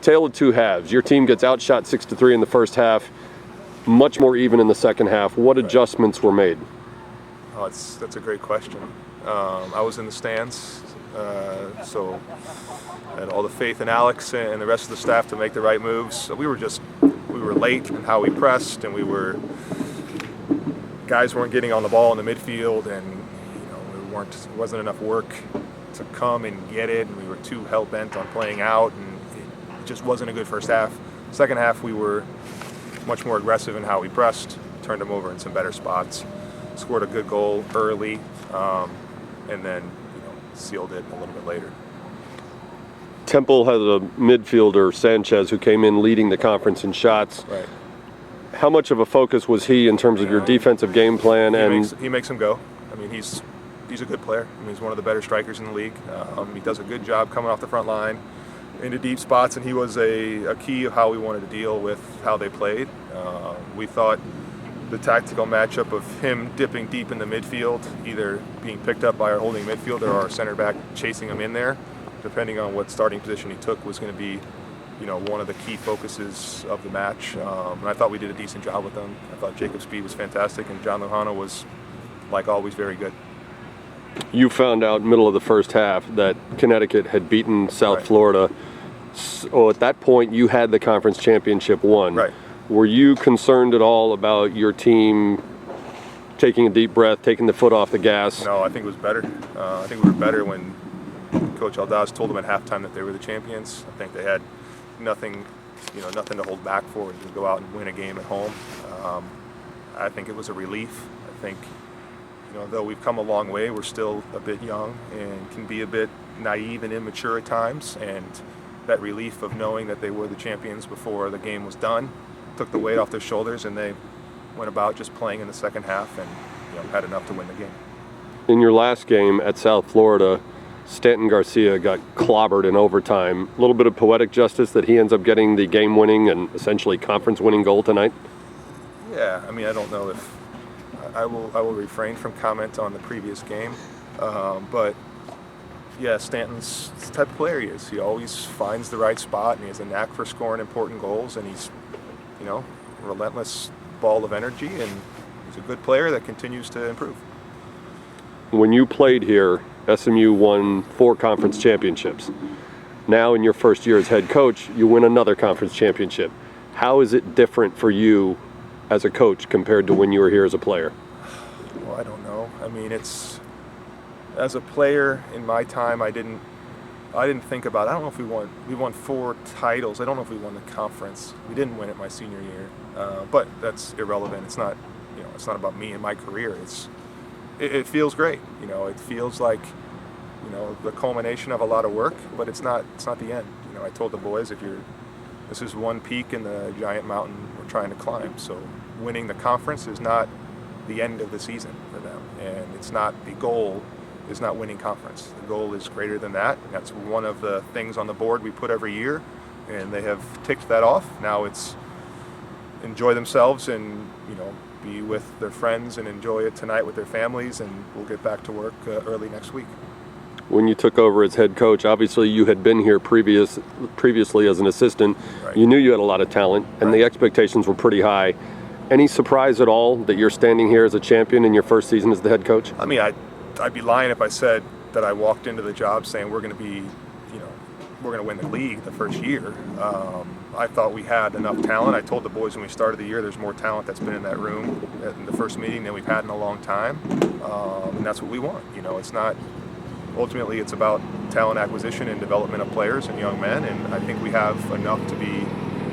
Tale of two halves. Your team gets outshot 6-3 in the first half, much more even in the second half. What adjustments were made? Oh, that's a great question. I was in the stands, so I had all the faith in Alex and the rest of the staff to make the right moves. So we were late in how we pressed, and guys weren't getting on the ball in the midfield, and it wasn't enough work to come and get it, and we were too hell-bent on playing out, and it just wasn't a good first half. Second half, we were much more aggressive in how we pressed, turned them over in some better spots, scored a good goal early, and then sealed it a little bit later. Temple has a midfielder, Sanchez, who came in leading the conference in shots. Right. How much of a focus was he in terms of your defensive game plan? He makes him go. I mean, he's a good player. I mean, he's one of the better strikers in the league. He does a good job coming off the front line into deep spots, and he was a key of how we wanted to deal with how they played. We thought the tactical matchup of him dipping deep in the midfield, either being picked up by our holding midfielder or our center back chasing him in there, depending on what starting position he took, was going to be one of the key focuses of the match. And I thought we did a decent job with them. I thought Jacob Speed was fantastic, and John Lujano was, like always, very good. You found out middle of the first half that Connecticut had beaten South Florida. So at that point, you had the conference championship won. Right. Were you concerned at all about your team taking a deep breath, taking the foot off the gas? No, I think it was better. I think we were better when Coach Aldaz told them at halftime that they were the champions. I think they had nothing to hold back for, to go out and win a game at home. I think it was a relief. I think, though we've come a long way, we're still a bit young and can be a bit naive and immature at times. And that relief of knowing that they were the champions before the game was done took the weight off their shoulders, and they went about just playing in the second half and had enough to win the game. In your last game at South Florida, Stanton Garcia got clobbered in overtime. A little bit of poetic justice that he ends up getting the game-winning and essentially conference-winning goal tonight? Yeah, I mean, I don't know if I will refrain from comment on the previous game, but yeah, Stanton's the type of player he is. He always finds the right spot, and he has a knack for scoring important goals, and he's relentless ball of energy, and he's a good player that continues to improve. When you played here, SMU won 4 conference championships. Now in your first year as head coach, you win another conference championship. How is it different for you as a coach compared to when you were here as a player? Well, I don't know. I mean, as a player in my time, I didn't think about, I don't know if we won 4 titles. I don't know if we won the conference. We didn't win it my senior year, but that's irrelevant. It's not about me and my career. It feels great. It feels like, the culmination of a lot of work, but it's not the end. I told the boys, this is one peak in the giant mountain we're trying to climb. So winning the conference is not the end of the season for them, and the goal is not winning conference. The goal is greater than that. That's one of the things on the board we put every year, and they have ticked that off. Now it's enjoy themselves and be with their friends and enjoy it tonight with their families, and we'll get back to work early next week. When you took over as head coach, obviously you had been here previously as an assistant. Right. You knew you had a lot of talent, and the expectations were pretty high. Any surprise at all that you're standing here as a champion in your first season as the head coach? I mean, I'd be lying if I said that I walked into the job saying we're going to win the league the first year. I thought we had enough talent. I told the boys when we started the year there's more talent that's been in that room in the first meeting than we've had in a long time, and that's what we want. Ultimately it's about talent acquisition and development of players and young men, and I think we have enough to be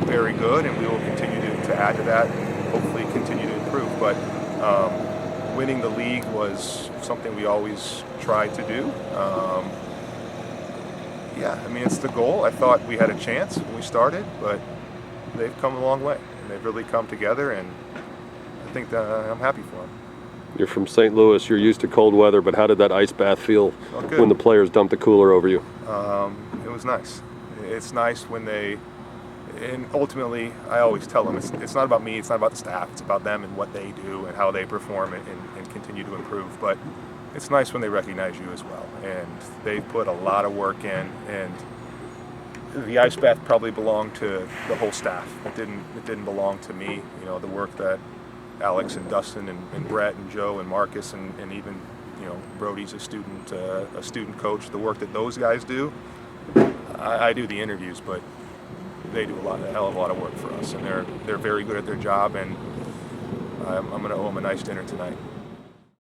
very good, and we will continue to add to that and hopefully continue to improve. But winning the league was something we always tried to do. It's the goal. I thought we had a chance when we started, but they've come a long way, and they've really come together, and I think that I'm happy for them. You're from St. Louis. You're used to cold weather, but how did that ice bath feel when the players dumped the cooler over you? It was nice. It's nice when and ultimately, I always tell them, it's not about me, it's not about the staff, it's about them and what they do and how they perform and continue to improve. But it's nice when they recognize you as well. And they've put a lot of work in, and the ice bath probably belonged to the whole staff. It didn't belong to me. You know, the work that Alex and Dustin and Brett and Joe and Marcus and even, you know, Brody's a student coach. The work that those guys do, I do the interviews, but they do a hell of a lot of work for us, and they're very good at their job, and I'm going to owe them a nice dinner tonight.